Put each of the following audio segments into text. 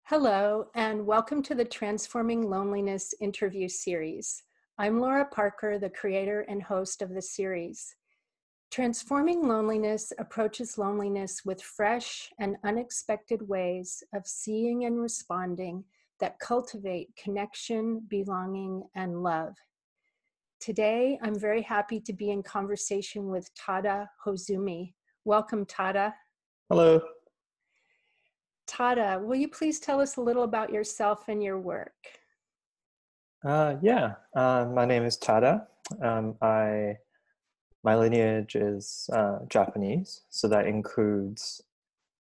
Hello, and welcome to the Transforming Loneliness interview series. I'm Laura Parker, the creator and host of the series. Transforming Loneliness approaches loneliness with fresh and unexpected ways of seeing and responding that cultivate connection, belonging, and love. Today, I'm very happy to be in conversation with Tada Hozumi. Welcome, Tada. Hello. Tada, will you please tell us a little about yourself and your work? My name is Tada. My lineage is Japanese, so that includes,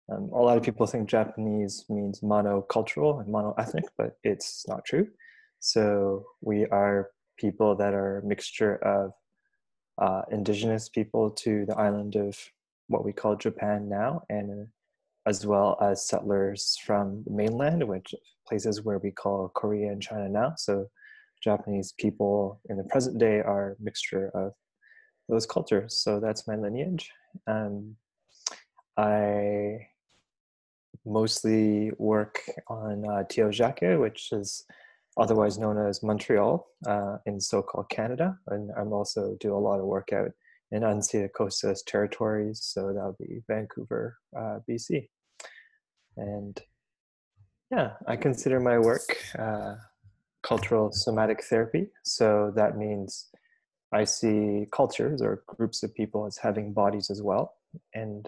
a lot of people think Japanese means monocultural and monoethnic, but it's not true. So we are people that are a mixture of indigenous people to the island of what we call Japan now, and as well as settlers from the mainland, which places where we call Korea and China now. So Japanese people in the present day are a mixture of those cultures. So that's my lineage. I mostly work on Tiohtià:ke, which is otherwise known as Montreal in so-called Canada. And I'm also do a lot of work out in unceded Coast territories. So that would be Vancouver, BC. And yeah, I consider my work cultural somatic therapy. So that means I see cultures or groups of people as having bodies as well. And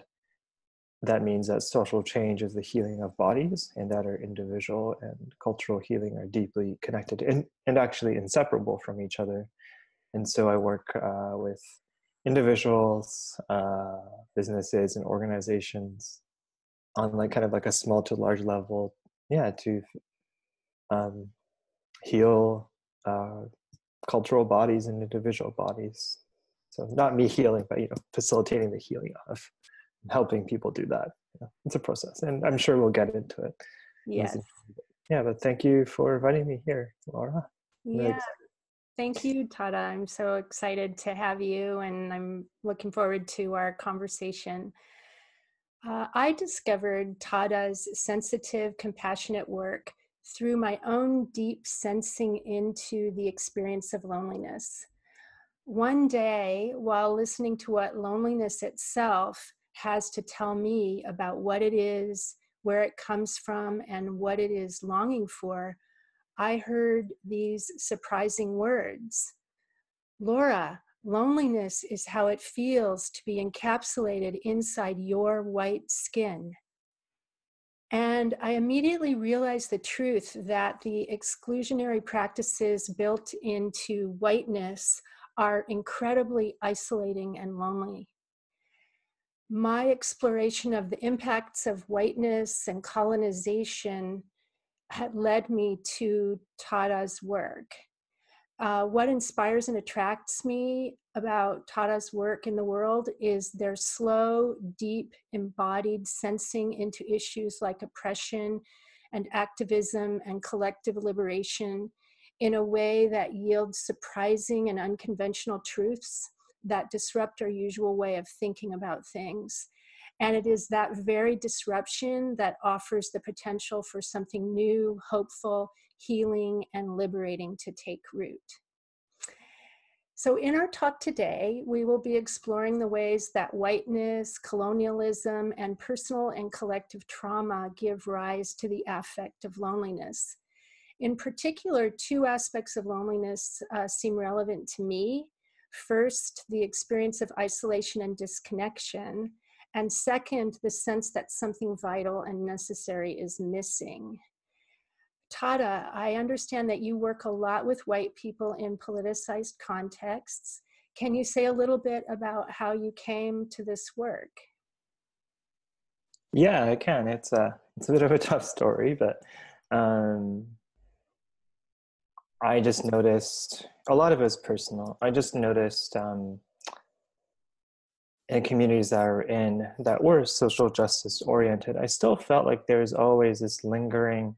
that means that social change is the healing of bodies, and that our individual and cultural healing are deeply connected and actually inseparable from each other. And so I work with individuals, businesses, and organizations on kind of a small to large level, to heal cultural bodies and individual bodies. So not me healing, but facilitating the healing of helping people do that. It's a process, and I'm sure we'll get into it. Yes. Yeah, but thank you for inviting me here, Laura. Yeah. Thank you, Tada. I'm so excited to have you, and I'm looking forward to our conversation. I discovered Tada's sensitive, compassionate work through my own deep sensing into the experience of loneliness. One day, while listening to what loneliness itself has to tell me about what it is, where it comes from, and what it is longing for, I heard these surprising words. Laura, loneliness is how it feels to be encapsulated inside your white skin. And I immediately realized the truth that the exclusionary practices built into whiteness are incredibly isolating and lonely. My exploration of the impacts of whiteness and colonization had led me to Tada's work. What inspires and attracts me about Tada's work in the world is their slow, deep, embodied sensing into issues like oppression and activism and collective liberation in a way that yields surprising and unconventional truths that disrupt our usual way of thinking about things. And it is that very disruption that offers the potential for something new, hopeful, healing, and liberating to take root. So in our talk today, we will be exploring the ways that whiteness, colonialism, and personal and collective trauma give rise to the affect of loneliness. In particular, two aspects of loneliness seem relevant to me. First, the experience of isolation and disconnection. And second, the sense that something vital and necessary is missing. Tada, I understand that you work a lot with white people in politicized contexts. Can you say a little bit about how you came to this work? Yeah, I can. It's a bit of a tough story, but I just noticed a lot of it is personal. I just noticed in communities that were social justice oriented, I still felt like there's always this lingering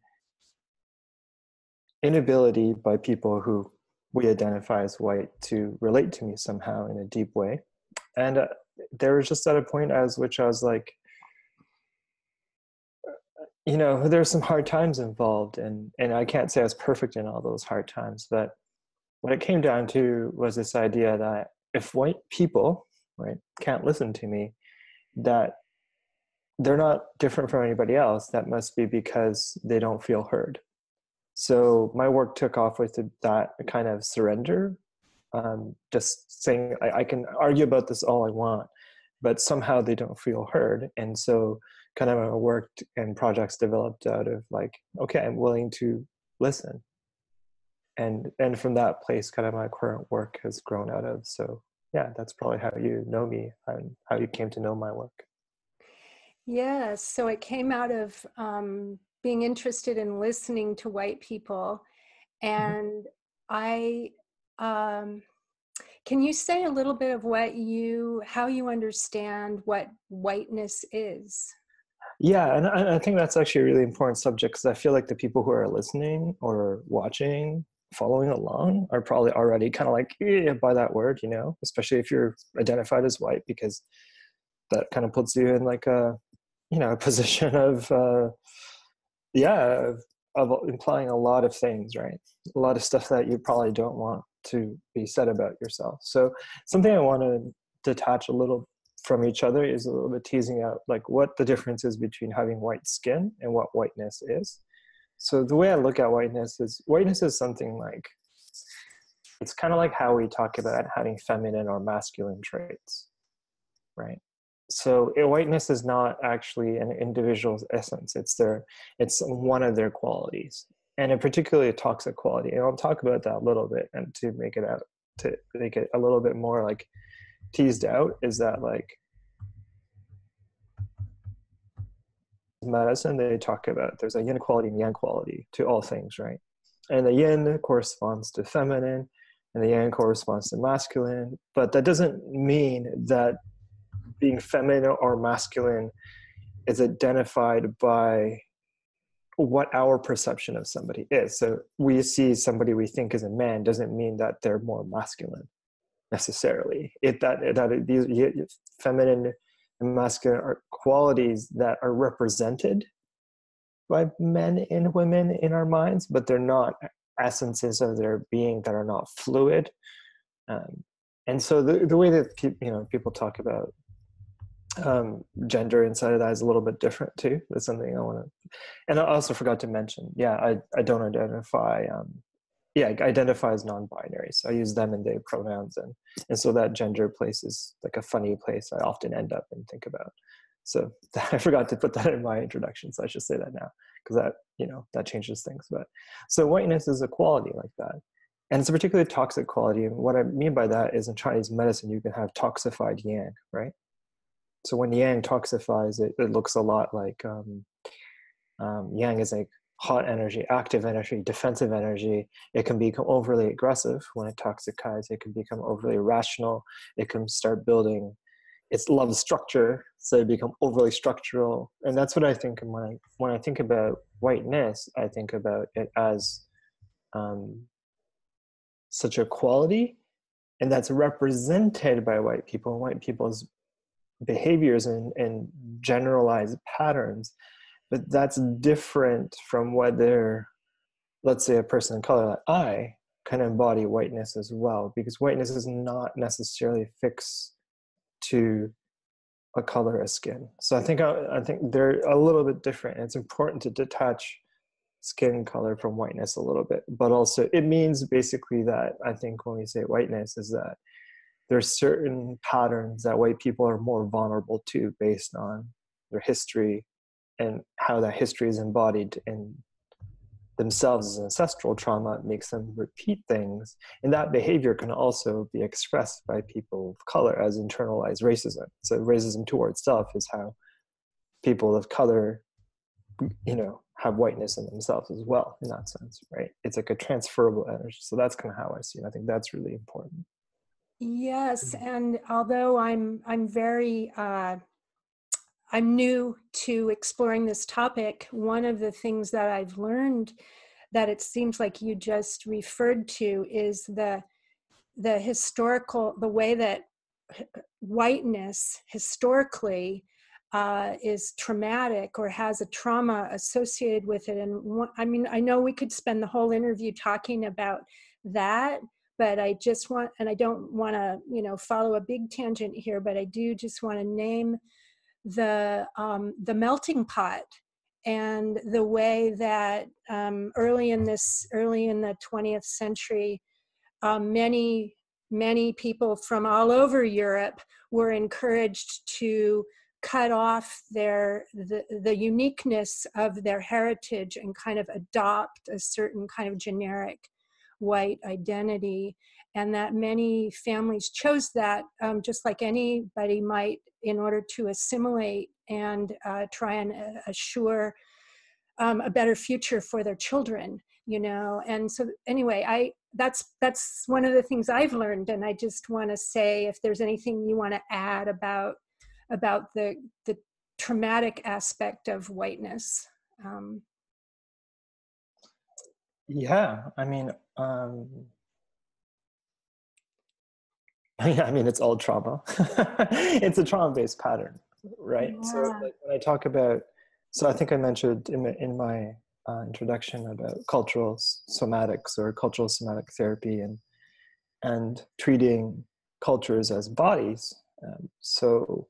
inability by people who we identify as white to relate to me somehow in a deep way. And there was just at a point which I was like, there's some hard times involved, and I can't say I was perfect in all those hard times, but what it came down to was this idea that if white people, right, can't listen to me, that they're not different from anybody else. That must be because they don't feel heard. So my work took off with that kind of surrender, just saying I can argue about this all I want, but somehow they don't feel heard. And so kind of worked and projects developed out of like, okay, I'm willing to listen. And from that place, kind of my current work has grown out of. So yeah, that's probably how you know me and how you came to know my work. Yes, so it came out of being interested in listening to white people. Mhm. And I, um, can you say a little bit of how you understand what whiteness is? Yeah, and I think that's actually a really important subject because I feel like the people who are listening or watching, following along, are probably already kind of like by that word, especially if you're identified as white, because that kind of puts you in like a position of yeah of implying a lot of things, right? A lot of stuff that you probably don't want to be said about yourself. So something I want to detach a little from each other is a little bit teasing out like what the difference is between having white skin and what whiteness is. So the way I look at whiteness is something like, it's kind of like how we talk about having feminine or masculine traits, right? So whiteness is not actually an individual's essence. It's one of their qualities, and in particularly a toxic quality. And I'll talk about that a little bit, and to make it a little bit more like teased out, is that like medicine, they talk about there's a yin quality and yang quality to all things, right? And the yin corresponds to feminine and the yang corresponds to masculine, but that doesn't mean that being feminine or masculine is identified by what our perception of somebody is. So we see somebody we think is a man doesn't mean that they're more masculine necessarily. These feminine and masculine are qualities that are represented by men and women in our minds, but they're not essences of their being that are not fluid. And so the way that people talk about gender inside of that is a little bit different too. That's something I want to, and I also forgot to mention. Yeah, I don't identify. I identify as non-binary, so I use them and they pronouns, and so that gender place is like a funny place I often end up and think about. So I forgot to put that in my introduction, so I should say that now because that changes things. But so whiteness is a quality like that, and it's a particularly toxic quality. And what I mean by that is in Chinese medicine, you can have toxified yang, right? So when yang toxifies, it looks a lot like yang is like hot energy, active energy, defensive energy. It can become overly aggressive when it toxicizes. It can become overly rational. It can start building its love structure, so it become overly structural. And that's what I think when I think about whiteness. I think about it as such a quality, and that's represented by white people and white people's behaviors and generalized patterns. But that's different from whether, let's say, a person of color like I can embody whiteness as well, because whiteness is not necessarily fixed to a color of skin. So I think they're a little bit different. And it's important to detach skin color from whiteness a little bit, but also it means basically that I think when we say whiteness is that there's certain patterns that white people are more vulnerable to based on their history and how that history is embodied in themselves as ancestral trauma. It makes them repeat things. And that behavior can also be expressed by people of color as internalized racism. So racism towards self is how people of color, have whiteness in themselves as well, in that sense, right? It's like a transferable energy. So that's kind of how I see it. I think that's really important. Yes, and although I'm new to exploring this topic, one of the things that I've learned that it seems like you just referred to is the way that whiteness historically is traumatic or has a trauma associated with it. And I mean, I know we could spend the whole interview talking about that, but I just want, and I don't want to, you know, follow a big tangent here, but I do just want to name the melting pot and the way that early in the 20th century, many people from all over Europe were encouraged to cut off the uniqueness of their heritage and kind of adopt a certain kind of generic white identity, and that many families chose that, just like anybody might, in order to assimilate and try and assure a better future for their children, you know. And so anyway, that's one of the things I've learned, and I just want to say, if there's anything you want to add about the traumatic aspect of whiteness. Yeah, I mean, yeah, I mean, it's all trauma. It's a trauma-based pattern, right? Yeah. So like when I talk about, so I think I mentioned in my introduction about cultural somatics or cultural somatic therapy and treating cultures as bodies. So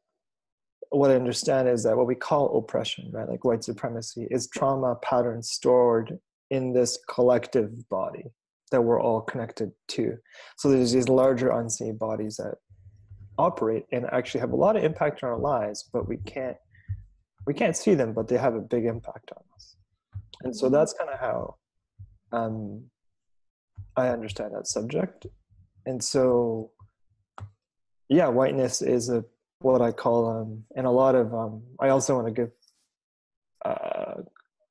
what I understand is that what we call oppression, right, like white supremacy, is trauma patterns stored in this collective body that we're all connected to. So there's these larger unseen bodies that operate and actually have a lot of impact on our lives, but we can't see them, but they have a big impact on us. And so that's kind of how I understand that subject. And so, yeah, whiteness is what I call, and a lot of, I also want to give,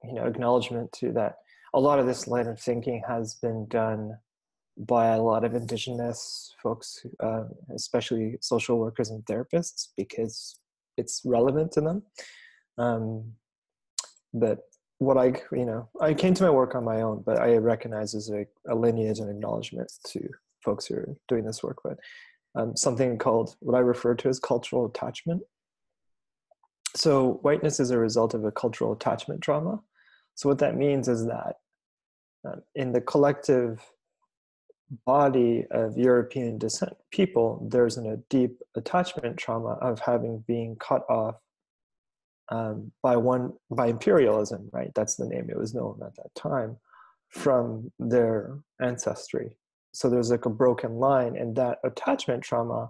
acknowledgement to that. A lot of this line of thinking has been done by a lot of indigenous folks, especially social workers and therapists, because it's relevant to them. But what I came to my work on my own, but I recognize as a lineage and acknowledgement to folks who are doing this work. But something called, what I refer to as cultural attachment. So whiteness is a result of a cultural attachment trauma. So what that means is that in the collective body of European descent people, there's a deep attachment trauma of having been cut off by imperialism, right? That's the name it was known at that time, from their ancestry. So there's like a broken line, and that attachment trauma,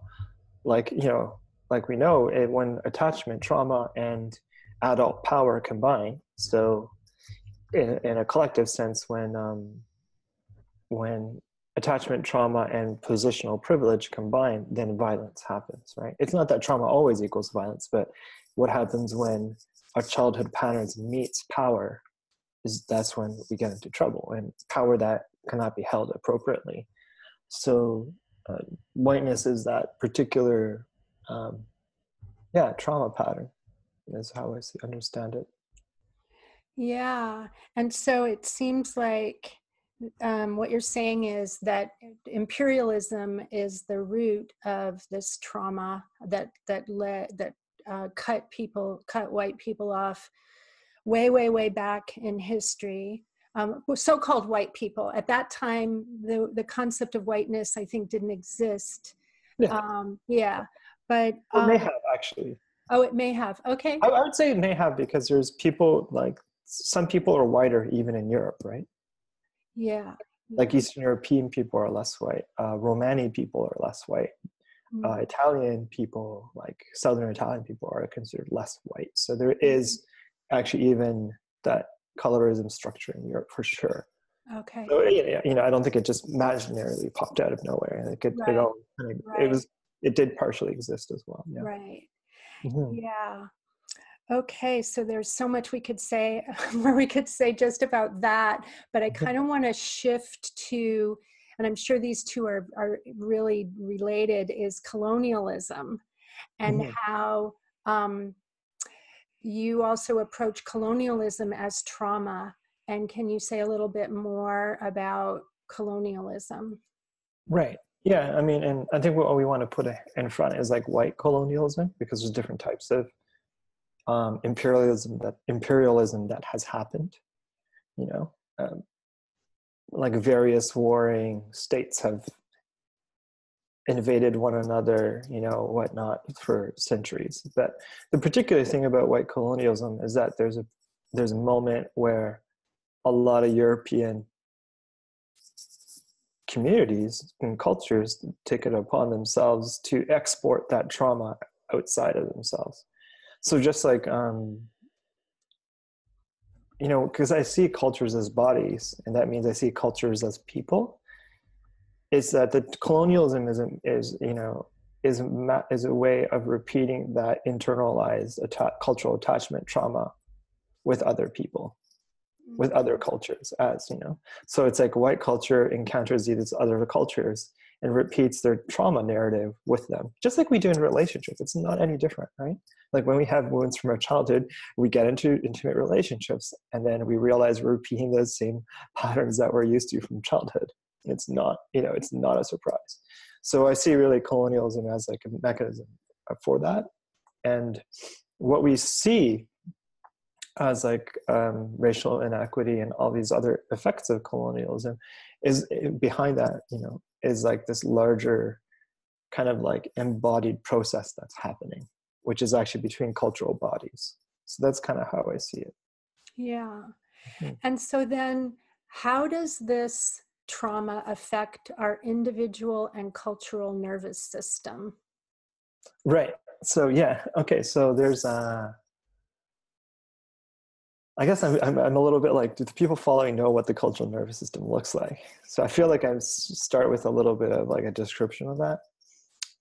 like we know, when attachment trauma and adult power combine. So in a collective sense, when attachment trauma and positional privilege combine, then violence happens, right? It's not that trauma always equals violence, but what happens when our childhood patterns meets power that's when we get into trouble, and power that cannot be held appropriately. So whiteness is that particular trauma pattern is how I understand it. Yeah. And so it seems like what you're saying is that imperialism is the root of this trauma that cut white people off way back in history. So-called white people. At that time, the concept of whiteness, I think, didn't exist. Yeah. But it may have, actually. Oh, it may have. Okay. I would say it may have, because there's people, like some people are whiter even in Europe, right? Yeah. Like Eastern European people are less white. Romani people are less white. Italian people, like Southern Italian people, are considered less white. So there is actually even that colorism structure in Europe for sure. Okay. So, I don't think it just imaginarily popped out of nowhere. I think it did partially exist as well. Yeah. Right. Mm-hmm. Yeah. Okay, so there's so much we could say, where we could say just about that, but I kind of want to shift to, and I'm sure these two are really related, is colonialism, and how you also approach colonialism as trauma. And can you say a little bit more about colonialism? Right. Yeah, I mean, and I think what we want to put in front is like white colonialism, because there's different types of imperialism that has happened, you know, like various warring states have invaded one another, you know, whatnot for centuries. But the particular thing about white colonialism is that there's a moment where a lot of European communities and cultures take it upon themselves to export that trauma outside of themselves. So just like, you know, because I see cultures as bodies, and that means I see cultures as people. It's that the colonialism is a way of repeating that internalized cultural attachment trauma with other people, with other cultures, as you know. So it's like white culture encounters these other cultures and repeats their trauma narrative with them, just like we do in relationships. It's not any different, right? Like when we have wounds from our childhood, we get into intimate relationships, and then we realize we're repeating those same patterns that we're used to from childhood. It's not, you know, it's not a surprise. So I see really colonialism as like a mechanism for that. And what we see as like racial inequity and all these other effects of colonialism is behind that, you know, is like this larger kind of like embodied process that's happening, which is actually between cultural bodies. So that's kind of how I see it. Yeah. And so then how does this trauma affect our individual and cultural nervous system? Right. So yeah. Okay. So there's I guess I'm a little bit like, do the people following know what the cultural nervous system looks like? So I feel like I start with a little bit of like a description of that.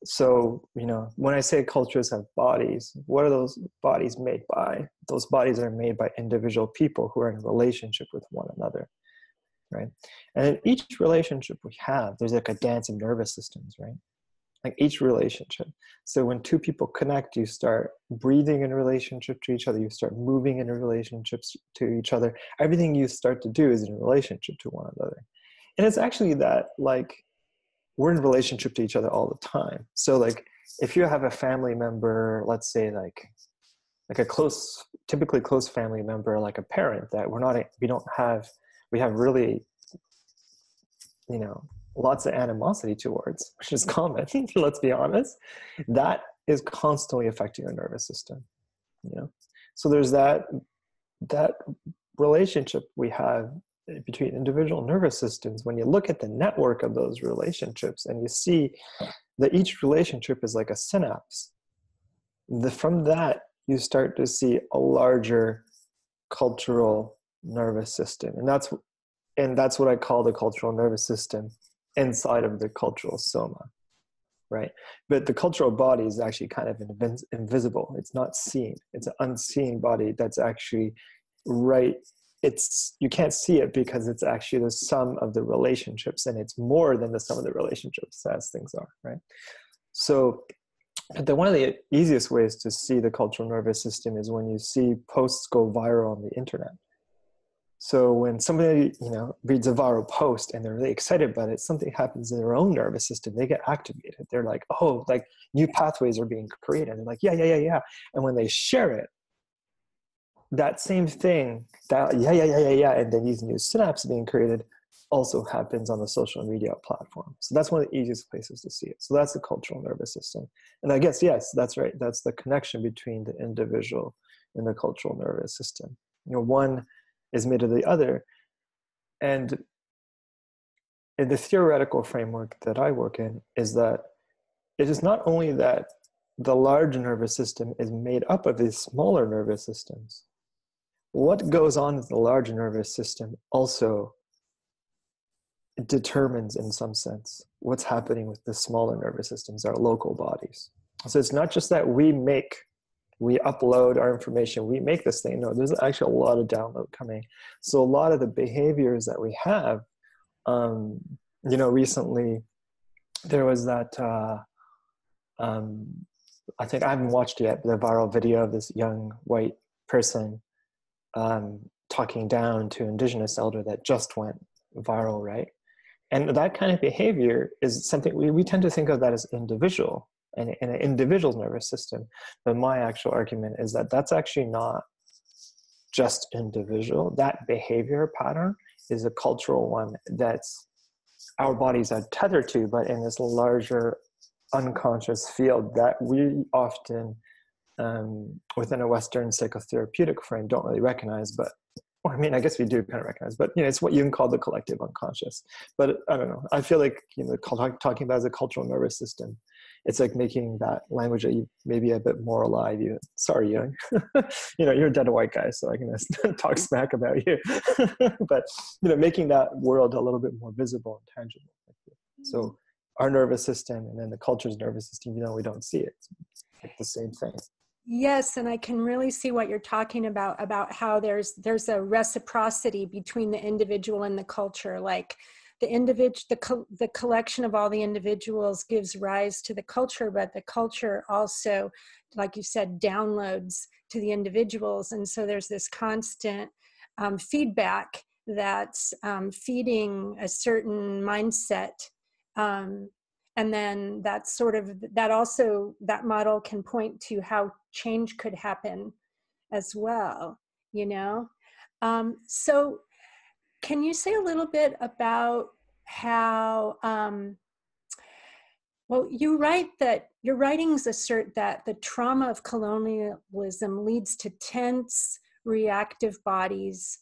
So, you know, when I say cultures have bodies, what are those bodies made by? Those bodies are made by individual people who are in a relationship with one another, right? And in each relationship we have, there's like a dance of nervous systems, right? Like each relationship. So when two people connect, you start breathing in relationship to each other, you start moving in relationships to each other. Everything you start to do is in relationship to one another. And it's actually that like we're in relationship to each other all the time. So like if you have a family member, let's say like a close, typically close family member, like a parent that we have really, you know, lots of animosity towards, which is common, let's be honest, that is constantly affecting your nervous system, you know? So there's that relationship we have between individual nervous systems. When you look at the network of those relationships and you see that each relationship is like a synapse, from that you start to see a larger cultural nervous system. And that's what I call the cultural nervous system inside of the cultural soma, right? But the cultural body is actually kind of invisible. It's not seen. It's an unseen body that's actually right. You can't see it because it's actually the sum of the relationships, and it's more than the sum of the relationships as things are, right? So one of the easiest ways to see the cultural nervous system is when you see posts go viral on the internet. So when somebody, you know, reads a viral post and they're really excited about it, something happens in their own nervous system. They get activated. They're like, oh, like new pathways are being created. They're like, yeah. And when they share it, that same thing, yeah. And then these new synapses being created also happens on the social media platform. So that's one of the easiest places to see it. So that's the cultural nervous system. And I guess, yes, that's right. That's the connection between the individual and the cultural nervous system. You know, one is made of the other. And in the theoretical framework that I work in is that it is not only that the large nervous system is made up of these smaller nervous systems. What goes on in the large nervous system also determines, in some sense, what's happening with the smaller nervous systems, our local bodies. So it's not just that we upload our information, we make this thing. No, there's actually a lot of download coming. So a lot of the behaviors that we have, you know, recently there was that, I think I haven't watched yet, the viral video of this young white person talking down to Indigenous elder that just went viral, right? And that kind of behavior is something we tend to think of that as individual, in an individual's nervous system. But my actual argument is that that's actually not just individual. That behavior pattern is a cultural one that's our bodies are tethered to, but in this larger unconscious field that we often, within a Western psychotherapeutic frame, don't really recognize. But well, I mean, I guess we do kind of recognize, but it's what you can call the collective unconscious. But I don't know. I feel like talking about as a cultural nervous system, it's like making that language that you maybe a bit more alive. Sorry, Young. You're a dead white guy, so I can talk smack about you. But making that world a little bit more visible and tangible. So our nervous system and then the culture's nervous system, we don't see it. It's like the same thing. Yes, and I can really see what you're talking about how there's a reciprocity between the individual and the culture. Like the collection of all the individuals gives rise to the culture, but the culture also, like you said, downloads to the individuals. And so there's this constant feedback that's feeding a certain mindset. And then that model can point to how change could happen as well, So can you say a little bit about how, you write that your writings assert that the trauma of colonialism leads to tense, reactive bodies,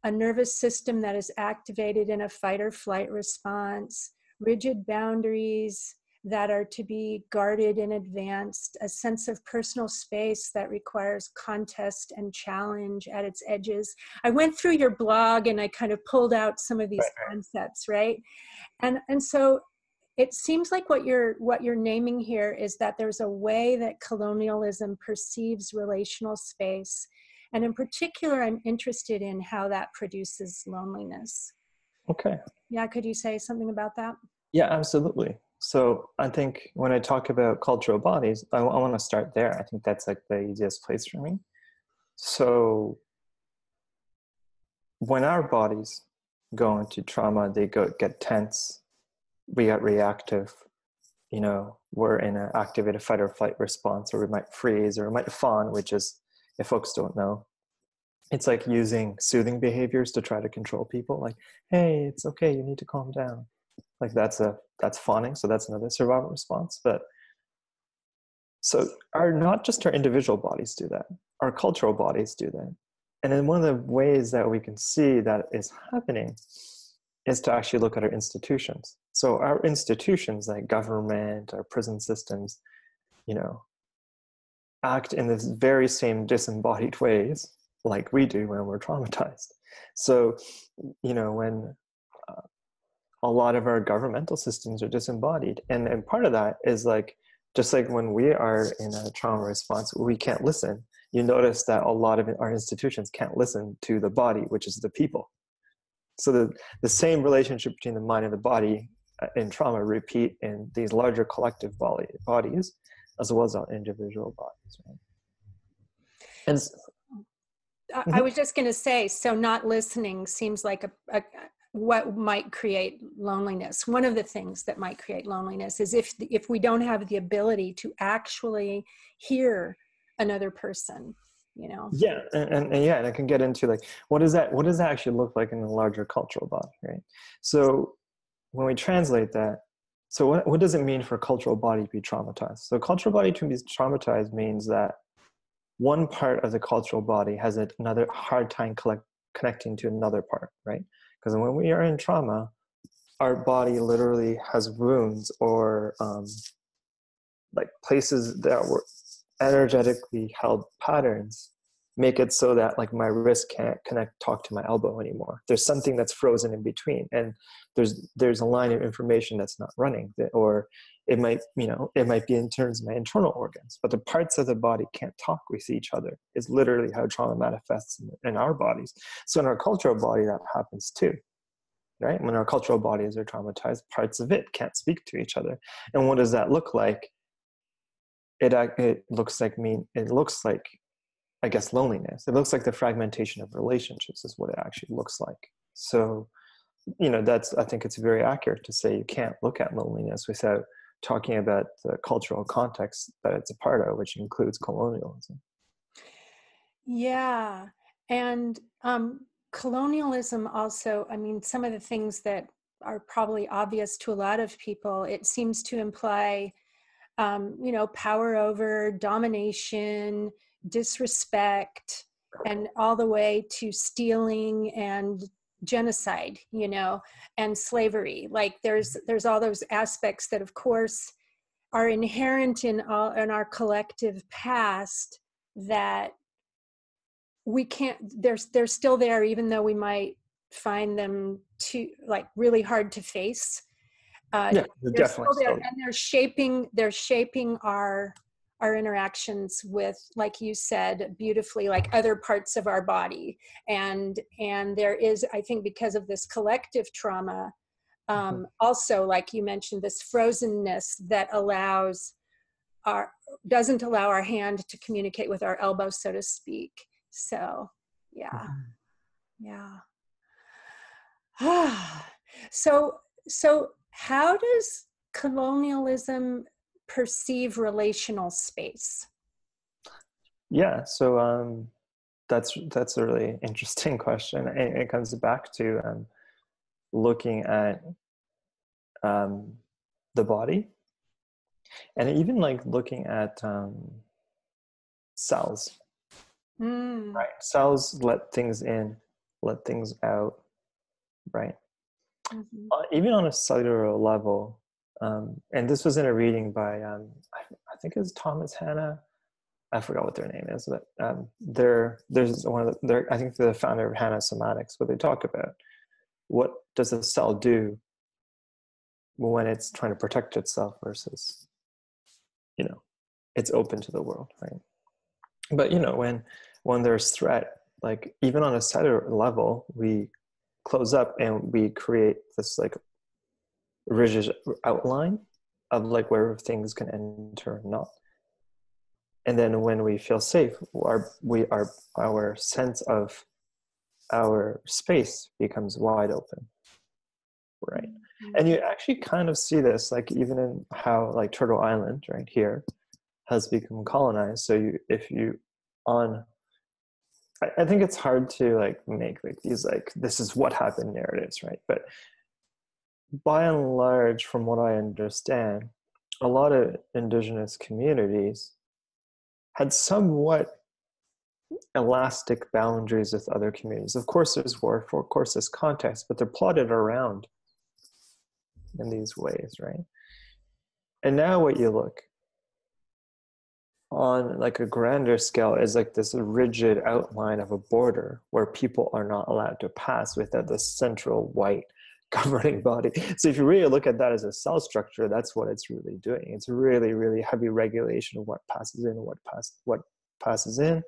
a nervous system that is activated in a fight or flight response, rigid boundaries that are to be guarded in advance, a sense of personal space that requires contest and challenge at its edges. I went through your blog and I kind of pulled out some of these concepts, right? And so it seems like what you're naming here is that there's a way that colonialism perceives relational space. And in particular, I'm interested in how that produces loneliness. Okay. Yeah, could you say something about that? Yeah, absolutely. So I think when I talk about cultural bodies, I want to start there. I think that's like the easiest place for me. So when our bodies go into trauma, they get tense, we get reactive, we're in an activated fight or flight response, or we might freeze, or we might fawn, which is, if folks don't know, it's like using soothing behaviors to try to control people. Like, hey, it's okay, you need to calm down. Like that's fawning. So that's another survival response. But so not just our individual bodies do that, our cultural bodies do that. And then one of the ways that we can see that is happening is to actually look at our institutions. So our institutions like government, our prison systems, act in this very same disembodied ways like we do when we're traumatized. So, when a lot of our governmental systems are disembodied. And part of that is like, just like when we are in a trauma response, we can't listen. You notice that a lot of our institutions can't listen to the body, which is the people. So the same relationship between the mind and the body in trauma repeat in these larger collective bodies, as well as our individual bodies. Right? And I was just going to say, so not listening seems like what might create loneliness. One of the things that might create loneliness is if we don't have the ability to actually hear another person, Yeah, and I can get into like what does that actually look like in a larger cultural body, right? So when we translate that, so what does it mean for a cultural body to be traumatized? So cultural body to be traumatized means that one part of the cultural body has another hard time connecting to another part, right? Because when we are in trauma, our body literally has wounds or like places that were energetically held patterns make it so that like my wrist can't talk to my elbow anymore. There's something that's frozen in between, and there's a line of information that's not running, or it might be in terms of my internal organs, but the parts of the body can't talk with each other. Is literally how trauma manifests in our bodies. So in our cultural body, that happens too, right? When our cultural bodies are traumatized, parts of it can't speak to each other. And what does that look like? It looks like I guess loneliness. It looks like the fragmentation of relationships is what it actually looks like. So, I think it's very accurate to say you can't look at loneliness without talking about the cultural context that it's a part of, which includes colonialism. Yeah. And colonialism also, I mean, some of the things that are probably obvious to a lot of people, it seems to imply, power over, domination, disrespect, and all the way to stealing and genocide, and slavery. Like there's all those aspects that, of course, are inherent in our collective past that we can't, they're still there, even though we might find them too, like, really hard to face. Yeah, they're They're definitely still there, still. and they're shaping our interactions with, like you said beautifully, like other parts of our body. And there is, I think, because of this collective trauma, also, like you mentioned, this frozenness that doesn't allow our hand to communicate with our elbow, so to speak. So yeah. Yeah. so how does colonialism perceive relational space? Yeah, so that's a really interesting question. And it comes back to looking at the body, and even like looking at cells. Right? Cells let things in, let things out, right? Mm-hmm. Even on a cellular level, and this was in a reading by I think it was Thomas Hanna. I forgot what their name is, but there's one of the, I think they're the founder of Hanna Somatics. What they talk about, what does a cell do when it's trying to protect itself versus, it's open to the world, right? But when there's threat, like even on a cellular level, we close up and we create this like rigid outline of like where things can enter or not. And then when we feel safe, our sense of our space becomes wide open, right? Mm-hmm. And you actually kind of see this like even in how like Turtle Island right here has become colonized. So I think it's hard to like make like these like this is what happened narratives, right? But by and large, from what I understand, a lot of indigenous communities had somewhat elastic boundaries with other communities. Of course, there's war, of course, there's context, but they're plotted around in these ways, right? And now what you look on like a grander scale is like this rigid outline of a border where people are not allowed to pass without the central white governing body. So if you really look at that as a cell structure, that's what it's really doing. It's really, really heavy regulation of what passes in, what passes in,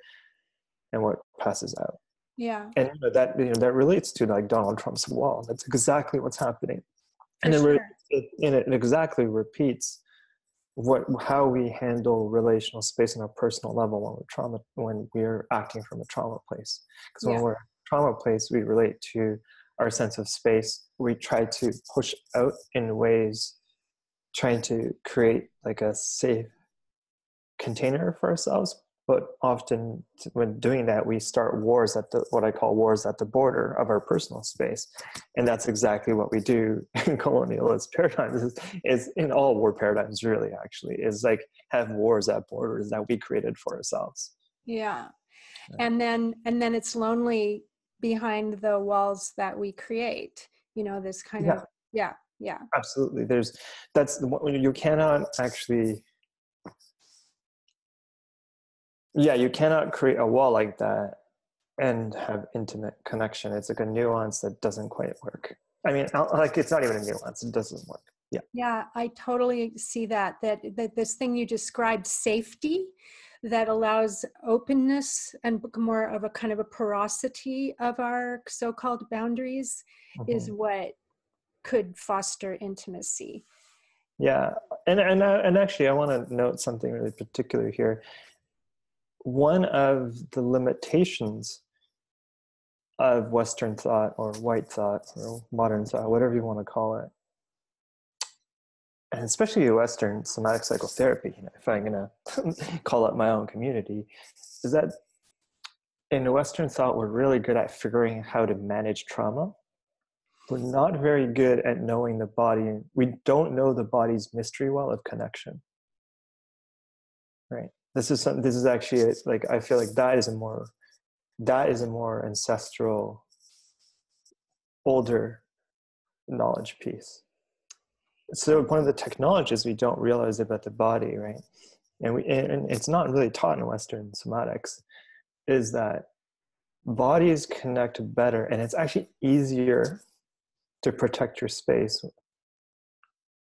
and what passes out. Yeah. And that relates to like Donald Trump's wall. That's exactly what's happening. And For then sure. it exactly repeats how we handle relational space on a personal level when we're acting from a trauma place. Because when Yeah. we're in a trauma place, we relate to our sense of space. We try to push out in ways, trying to create like a safe container for ourselves. But often when doing that, we start wars what I call wars at the border of our personal space. And that's exactly what we do in colonialist paradigms is in all war paradigms really actually, is like have wars at borders that we created for ourselves. Yeah. Right. And then it's lonely behind the walls that we create, this kind of, yeah. Absolutely. You cannot actually, you cannot create a wall like that and have intimate connection. It's like a nuance that doesn't quite work. I mean, like it's not even a nuance. It doesn't work. Yeah. Yeah, I totally see that this thing you described, safety, that allows openness and more of a kind of a porosity of our so-called boundaries, is what could foster intimacy. Yeah, and actually, I want to note something really particular here. One of the limitations of Western thought or white thought or modern thought, whatever you want to call it, and especially Western somatic psychotherapy, if I'm going to call up my own community, is that in Western thought, we're really good at figuring out how to manage trauma. We're not very good at knowing the body. We don't know the body's mystery well of connection. Right. This is actually like, I feel like that is a more ancestral, older knowledge piece. So one of the technologies we don't realize about the body, right? And it's not really taught in Western somatics, is that bodies connect better, and it's actually easier to protect your space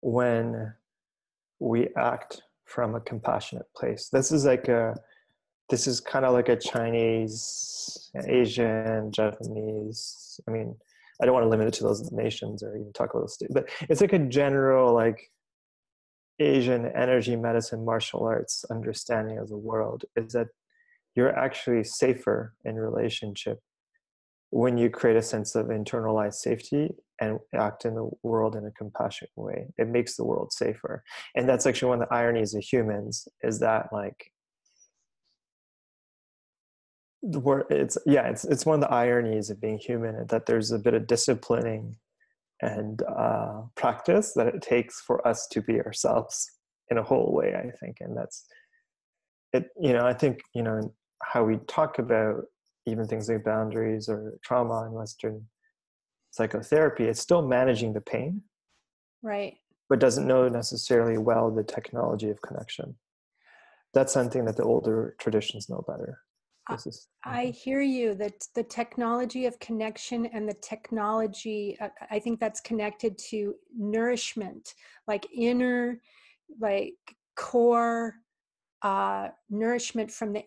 when we act from a compassionate place. This is kind of like a Chinese, Asian, Japanese. I mean, I don't want to limit it to those nations or even talk about those, but it's like a general like Asian energy medicine, martial arts understanding of the world, is that you're actually safer in relationship when you create a sense of internalized safety and act in the world in a compassionate way. It makes the world safer. And that's actually one of the ironies of humans, is that like, it's one of the ironies of being human, that there's a bit of disciplining and practice that it takes for us to be ourselves in a whole way, I think. And that's it. I think, how we talk about even things like boundaries or trauma in Western psychotherapy, it's still managing the pain, Right. but doesn't know necessarily well the technology of connection. That's something that the older traditions know better. I hear you, that the technology of connection and the technology, I think that's connected to nourishment, like inner, like core nourishment from the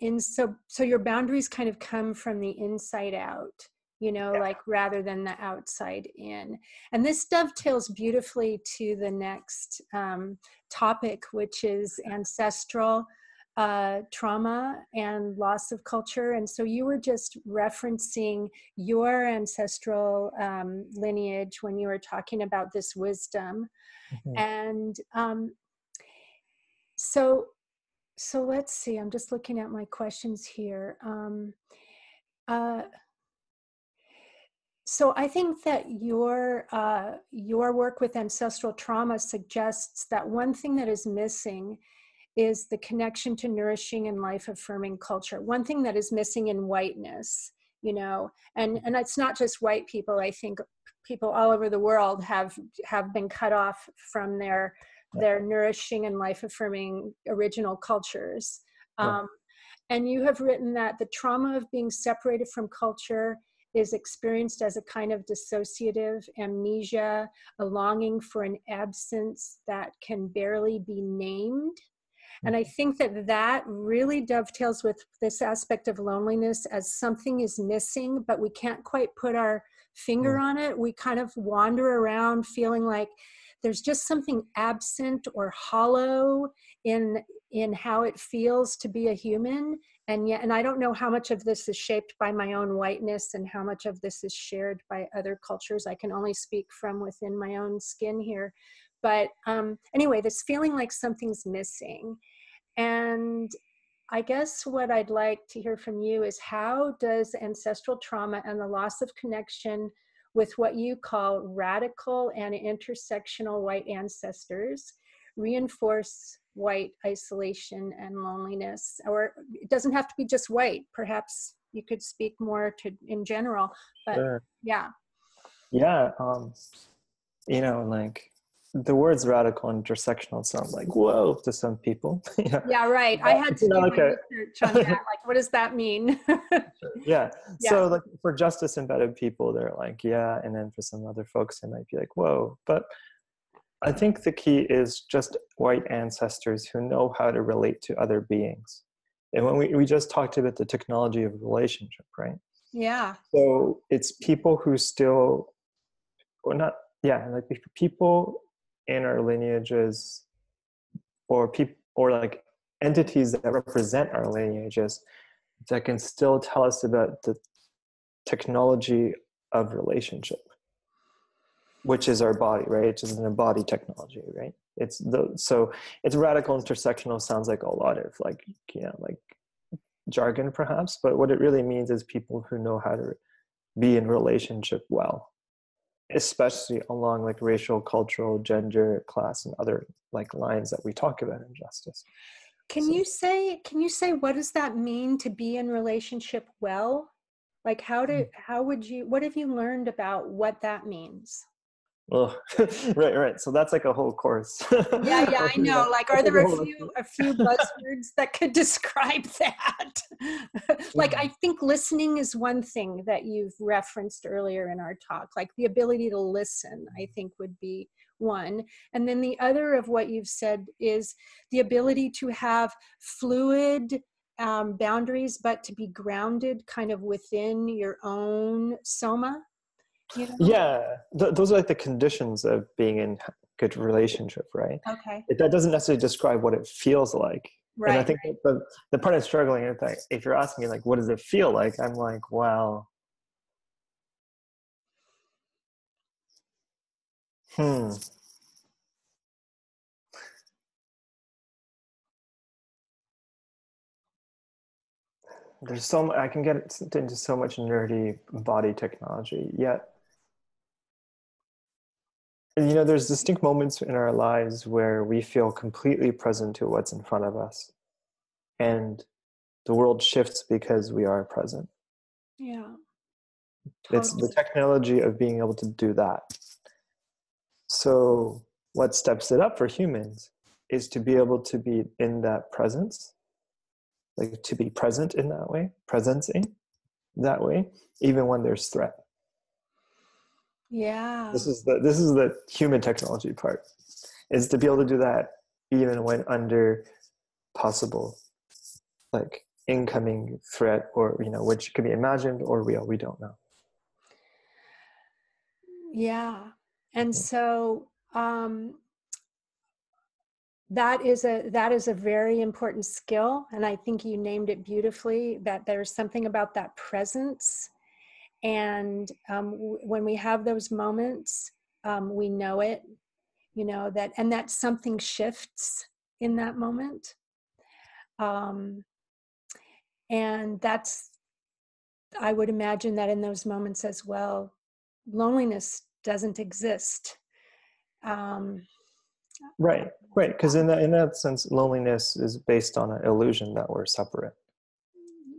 so your boundaries kind of come from the inside out, like rather than the outside in. And this dovetails beautifully to the next topic, which is ancestral trauma and loss of culture. And so you were just referencing your ancestral lineage when you were talking about this wisdom. Mm-hmm. And so let's see, I'm just looking at my questions here. So I think that your work with ancestral trauma suggests that one thing that is missing is the connection to nourishing and life-affirming culture. One thing that is missing in whiteness, and it's not just white people. I think people all over the world have been cut off from their nourishing and life-affirming original cultures. And you have written that the trauma of being separated from culture is experienced as a kind of dissociative amnesia, a longing for an absence that can barely be named. And I think that really dovetails with this aspect of loneliness, as something is missing, but we can't quite put our finger on it. We kind of wander around feeling like there's just something absent or hollow in how it feels to be a human. And I don't know how much of this is shaped by my own whiteness and how much of this is shared by other cultures. I can only speak from within my own skin here. But anyway, this feeling like something's missing. And I guess what I'd like to hear from you is, how does ancestral trauma and the loss of connection with what you call radical and intersectional white ancestors reinforce white isolation and loneliness? Or it doesn't have to be just white. Perhaps you could speak more to in general, but Sure. yeah. Yeah. Like the words radical and intersectional sound like, whoa, to some people. Yeah, right. I had to do my research on that. Like, what does that mean? Yeah. Yeah. So like for justice embedded people, they're like, yeah. And then for some other folks, it might be like, whoa. But I think the key is just white ancestors who know how to relate to other beings. And when we just talked about the technology of relationship, right? Yeah. So it's people who still, or not, yeah, like people in our lineages, or people, or like entities that represent our lineages, that can still tell us about the technology of relationship, which is our body, right? Which is an embodied technology, right? So it's radical intersectional sounds like a lot of like, like jargon perhaps, but what it really means is people who know how to be in relationship well, especially along like racial, cultural, gender, class, and other like lines that we talk about in justice. Can you say what does that mean to be in relationship well? Like what have you learned about what that means? Oh, right. So that's like a whole course. Yeah, I know. Like, are That's like there a whole, a few buzzwords that could describe that? Like, I think listening is one thing that you've referenced earlier in our talk. Like the ability to listen, I think would be one. And then the other of what you've said is the ability to have fluid boundaries, but to be grounded kind of within your own soma. You know? yeah, those are like the conditions of being in good relationship, right? Okay. That doesn't necessarily describe what it feels like. And I Right. think that the part I'm struggling with, like, if you're asking me like, what does it feel like? I'm like, well, hmm. There's I can get into so much nerdy body technology, yet there's distinct moments in our lives where we feel completely present to what's in front of us, and the world shifts because we are present. Yeah. It's the Totally. technology of being able to do that. So what steps it up for humans is to be able to be in that presence, like to be present in that way, presencing that way, even when there's threat. Yeah. This is the human technology part, is to be able to do that even when under possible like incoming threat, or which could be imagined or real, we don't know. Yeah. And so that is a very important skill. And I think you named it beautifully, that there's something about that presence. And when we have those moments, we know it, that something shifts in that moment. And I would imagine that in those moments as well, loneliness doesn't exist. Um, Right, because in that sense, loneliness is based on an illusion that we're separate.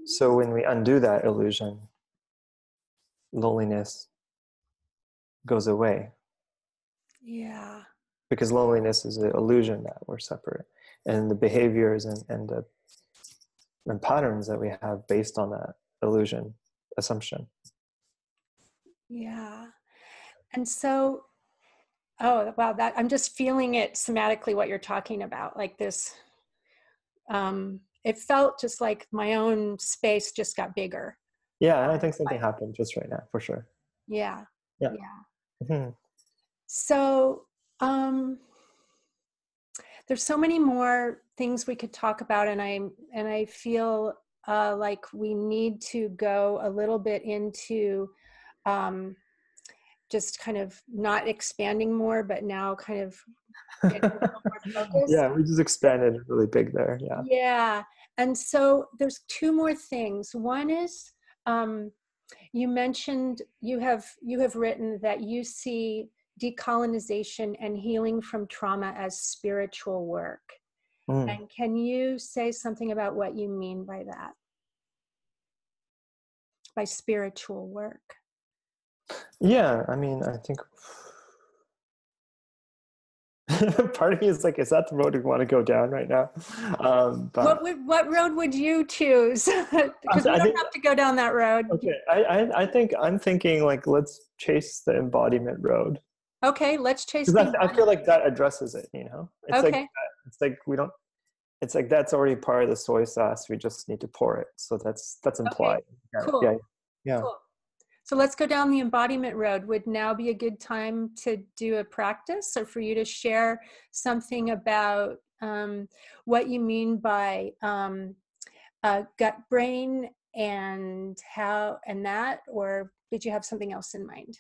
So when we undo that illusion, loneliness goes away, yeah. because loneliness is an illusion that we're separate, and the behaviors and patterns that we have based on that illusion assumption. Yeah. And so, oh, wow, that I'm just feeling it somatically what you're talking about. Like this, it felt just like my own space just got bigger. Yeah, and I think something happened just right now, for sure. Yeah. Yeah. Yeah. Mm-hmm. So, there's so many more things we could talk about, and I feel like we need to go a little bit into um, just kind of not expanding more, but now kind of getting a little more focused. Yeah, we just expanded really big there. Yeah. Yeah. And so there's two more things. One is you mentioned you have written that you see decolonization and healing from trauma as spiritual work. Mm. And can you say something about what you mean by that? By spiritual work? Yeah, I mean, I think part of me is like, is that the road we want to go down right now? But What road would you choose? Because we I don't think, have to go down that road. okay, I think I'm thinking like, let's chase the embodiment road, Okay, let's chase because the I feel like that addresses it. Okay, It's like we don't. It's like that's already part of the soy sauce. We just need to pour it. So that's okay, implied. cool, Yeah. cool. So let's go down the embodiment road. Would now be a good time to do a practice, or for you to share something about what you mean by gut brain and how and that, or did you have something else in mind?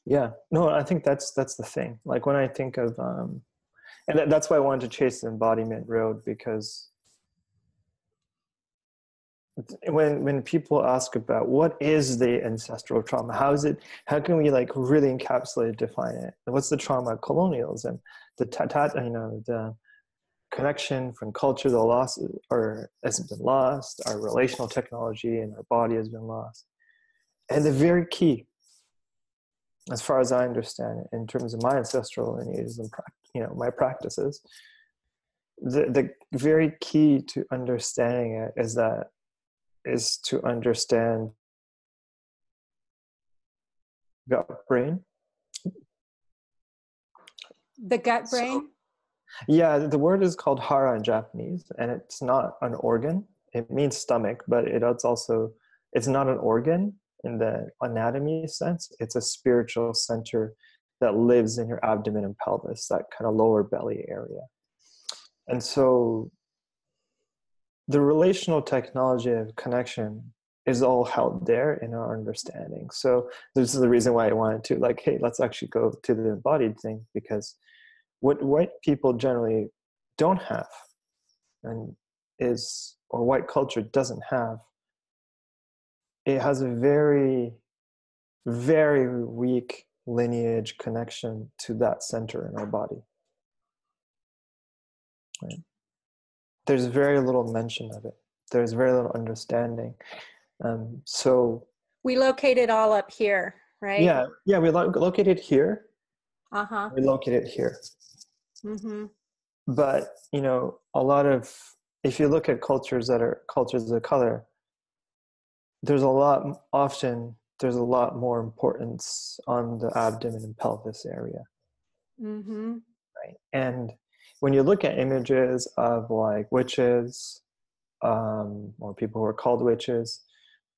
Yeah. No, I think that's the thing. Like when I think of And that's why I wanted to chase the embodiment road, because when people ask about what is the ancestral trauma, how can we like really encapsulate, define it? And what's the trauma of colonialism? The connection from culture, the loss or has been lost, our relational technology and our body has been lost. And the very key, as far as I understand it, in terms of my ancestral lineages and my practices, the very key to understanding it is to understand gut brain. The gut brain? So, yeah, the word is called hara in Japanese, and it's not an organ. It means stomach, but it's not an organ in the anatomy sense. It's a spiritual center that lives in your abdomen and pelvis, that kind of lower belly area. And so the relational technology of connection is all held there in our understanding. So this is the reason why I wanted to like, hey, let's actually go to the embodied thing, because what white people generally don't have or white culture doesn't have, it has a very, very weak lineage connection to that center in our body. Right? There's very little mention of it. There's very little understanding. So we locate it all up here, right? Yeah, we locate it here. Uh-huh. We locate it here. Mm-hmm. But if you look at cultures that are cultures of color, there's a lot more importance on the abdomen and pelvis area. Mm-hmm. Right? And when you look at images of like witches, or people who are called witches,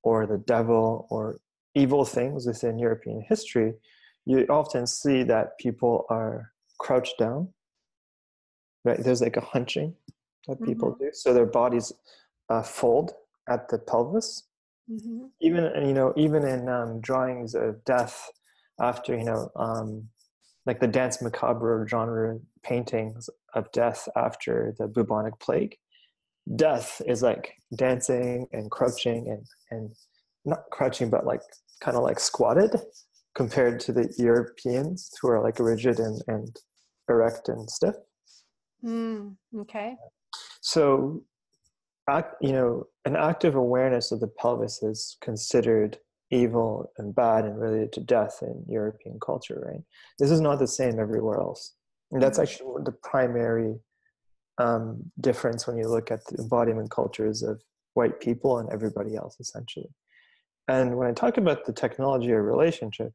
or the devil, or evil things within European history, you often see that people are crouched down, right? There's like a hunching that people do. So their bodies fold at the pelvis. Mm-hmm. Even in drawings of death after, like the dance macabre genre paintings of death after the bubonic plague, death is like dancing and crouching and not crouching, but like kind of like squatted, compared to the Europeans who are like rigid and erect and stiff. Okay. So, an active awareness of the pelvis is considered evil and bad and related to death in European culture, right? This is not the same everywhere else. And that's actually the primary difference when you look at the embodiment cultures of white people and everybody else, essentially. And when I talk about the technology or relationship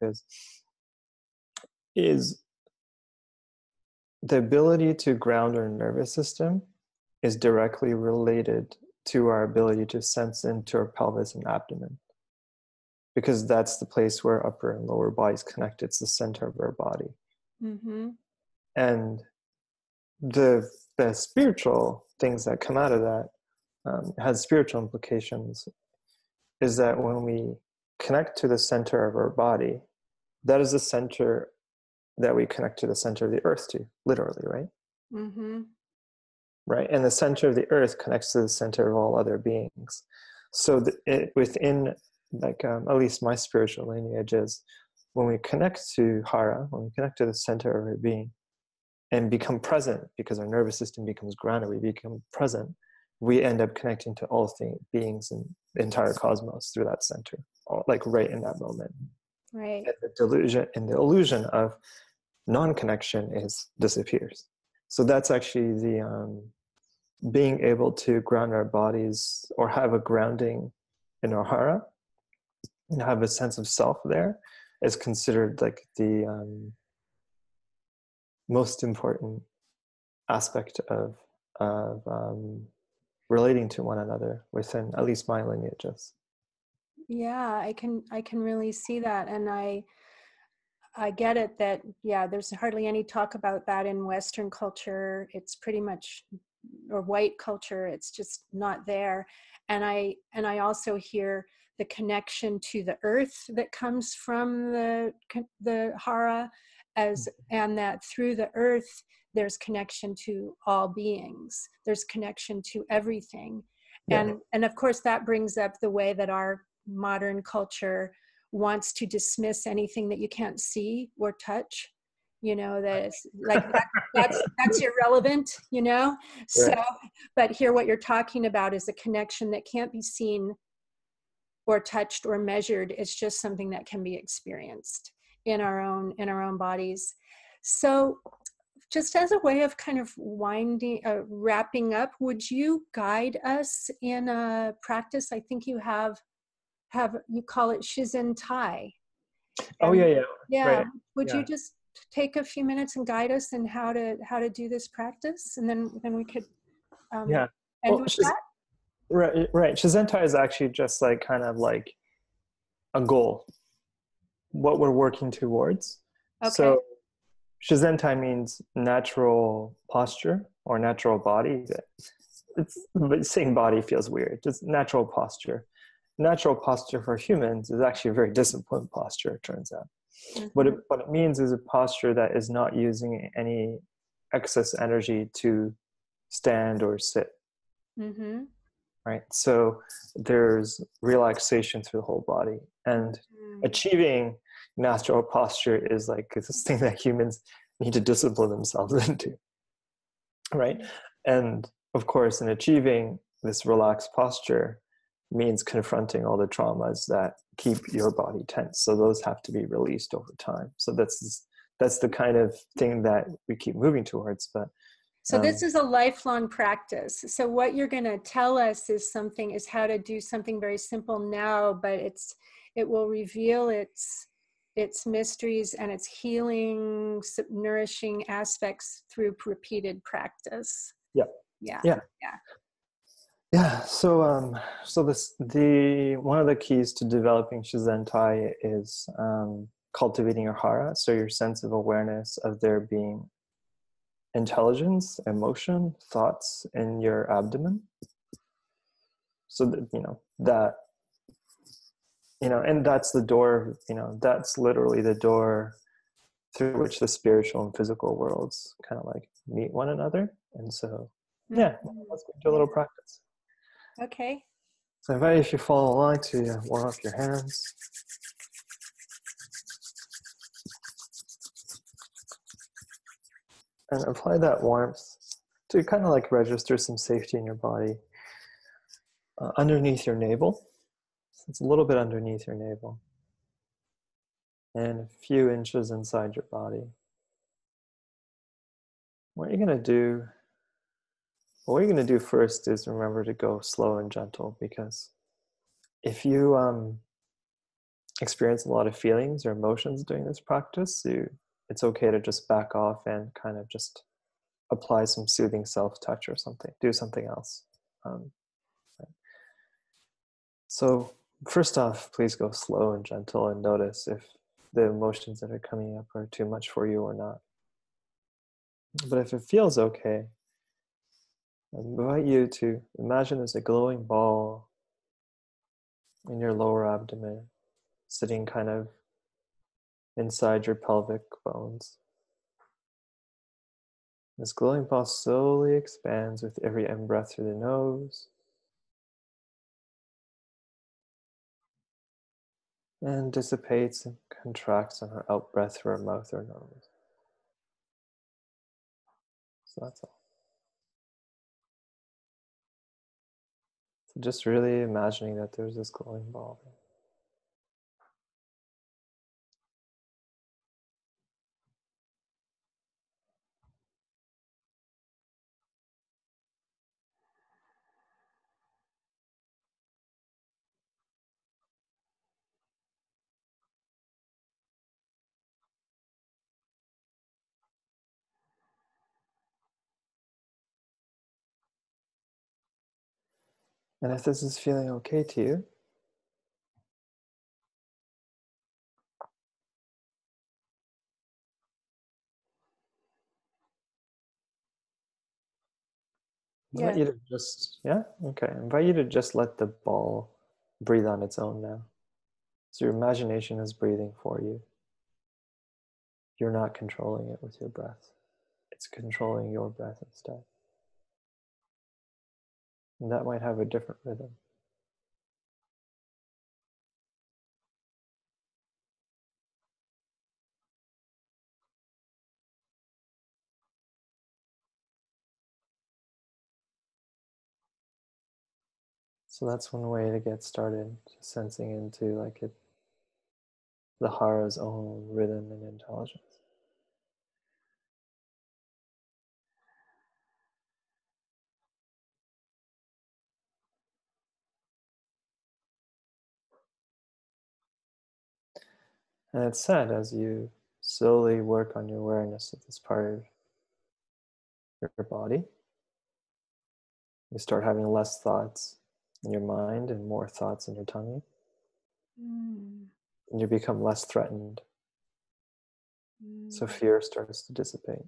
is the ability to ground our nervous system is directly related to our ability to sense into our pelvis and abdomen, because that's the place where upper and lower bodies connect. It's the center of our body. Mm-hmm. And the spiritual things that come out of that has spiritual implications, is that when we connect to the center of our body, that is the center that we connect to the center of the earth to, literally, right? Mm-hmm. Right? And the center of the earth connects to the center of all other beings. So within, like, at least my spiritual lineage is, when we connect to Hara, when we connect to the center of our being and become present, because our nervous system becomes grounded, we become present, we end up connecting to all beings in the entire cosmos through that center, like right in that moment. Right. And the illusion of non-connection disappears. So that's actually the being able to ground our bodies, or have a grounding in our Hara, and have a sense of self there, is considered like the most important aspect of relating to one another within at least my lineages. Yeah, I can really see that, and I get it that, yeah, there's hardly any talk about that in Western culture. It's pretty much, or white culture, it's just not there. And I also hear the connection to the earth that comes from the Hara, and that through the earth there's connection to all beings. There's connection to everything. Yeah. And of course, that brings up the way that our modern culture wants to dismiss anything that you can't see or touch, you know, that is like that's irrelevant, you know. So, Right. but here what you're talking about is a connection that can't be seen or touched or measured. It's just something that can be experienced in our own bodies. So just as a way of kind of wrapping up, would you guide us in a practice? I think you have you call it Shizen Tai. Oh And yeah, yeah. yeah, Right. would you Yeah. just take a few minutes and guide us in how to do this practice, and then we could Yeah. end Well, with that. right. Shizentai is actually just like kind of like a goal, what we're working towards. Okay. So Shizentai means natural posture or natural body. But saying body feels weird. Just natural posture. Natural posture for humans is actually a very disciplined posture, it turns out. Mm-hmm. What it means is a posture that is not using any excess energy to stand or sit, Mm-hmm. right? So there's relaxation through the whole body. And Mm-hmm. achieving natural posture is like this thing that humans need to discipline themselves into, right? And of course, in achieving this relaxed posture means confronting all the traumas that keep your body tense. So those have to be released over time. So that's the kind of thing that we keep moving towards. But So this is a lifelong practice. So what you're going to tell us is how to do something very simple now, but it will reveal its mysteries and its healing, nourishing aspects through repeated practice. yeah, Yeah. yeah, Yeah. yeah. So the one of the keys to developing Shizentai is cultivating your hara, so your sense of awareness of there being intelligence, emotion, thoughts in your abdomen. So that and that's the door. That's literally the door through which the spiritual and physical worlds kind of like meet one another. And so, yeah, Mm-hmm. let's do a Yeah. little practice. Okay. So I invite you if you follow along to warm up your hands. And apply that warmth to kind of like register some safety in your body underneath your navel. So it's a little bit underneath your navel and a few inches inside your body. What you're going to do, what you're going to do first is remember to go slow and gentle, because if you experience a lot of feelings or emotions during this practice, it's okay to just back off and kind of just apply some soothing self-touch or something, do something else. Right. So first off, please go slow and gentle and notice if the emotions that are coming up are too much for you or not. But if it feels okay, I invite you to imagine there's a glowing ball in your lower abdomen, sitting kind of inside your pelvic bones. This glowing ball slowly expands with every in-breath through the nose and dissipates and contracts on her out-breath through her mouth or nose. So that's all. So just really imagining that there's this glowing ball there. And if this is feeling okay to you, I invite Yeah. you to just, yeah, okay. I invite you to just let the ball breathe on its own now. So your imagination is breathing for you. You're not controlling it with your breath. it's controlling your breath instead. And that might have a different rhythm. So that's one way to get started, just sensing into like the hara's own rhythm and intelligence. And it's said as you slowly work on your awareness of this part of your body, you start having less thoughts in your mind and more thoughts in your tummy. Mm. And you become less threatened. So Mm. fear starts to dissipate.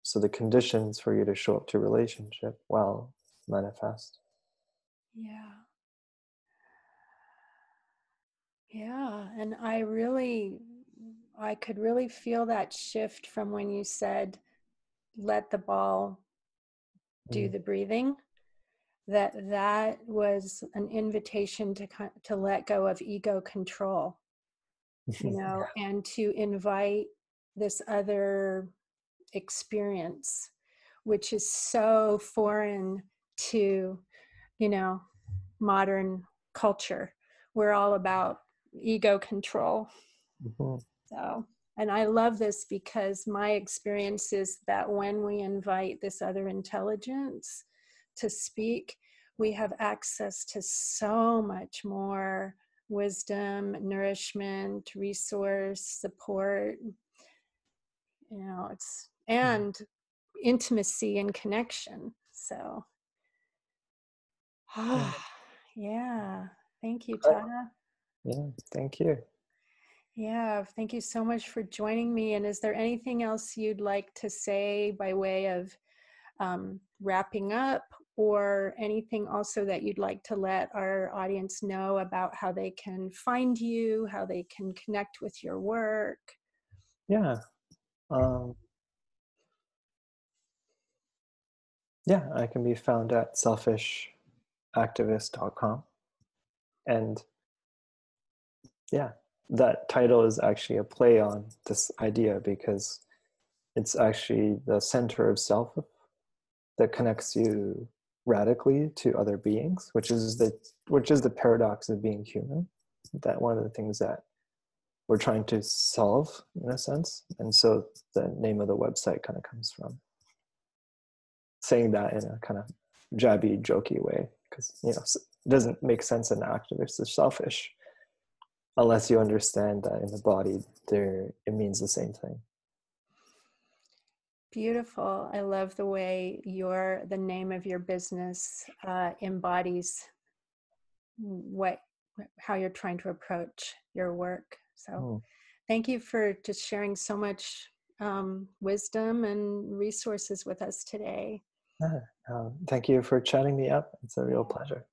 So the conditions for you to show up to relationship well manifest. Yeah. Yeah. And I could really feel that shift from when you said, let the ball do Mm. the breathing. That was an invitation to let go of ego control, and to invite this other experience, which is so foreign to, modern culture. We're all about ego control. Mhm. So, and I love this because my experience is that when we invite this other intelligence to speak, we have access to so much more wisdom, nourishment, resource, support, and intimacy and connection. So, Yeah. yeah. Thank you, Right. Tada. Yeah, thank you. Yeah, thank you so much for joining me. And is there anything else you'd like to say by way of wrapping up, or anything also that you'd like to let our audience know about how they can find you, how they can connect with your work? Yeah. Yeah, I can be found at selfishactivist.com. And yeah, that title is actually a play on this idea because it's actually the center of self that connects you radically to other beings, which is the paradox of being human. That one of the things that we're trying to solve in a sense. And so the name of the website kind of comes from saying that in a kind of jabby, jokey way, because it doesn't make sense an activist is selfish unless you understand that in the body it means the same thing. Beautiful. I love the way the name of your business embodies how you're trying to approach your work. So Mm. thank you for just sharing so much wisdom and resources with us today. Thank you for chatting me up. It's a real pleasure.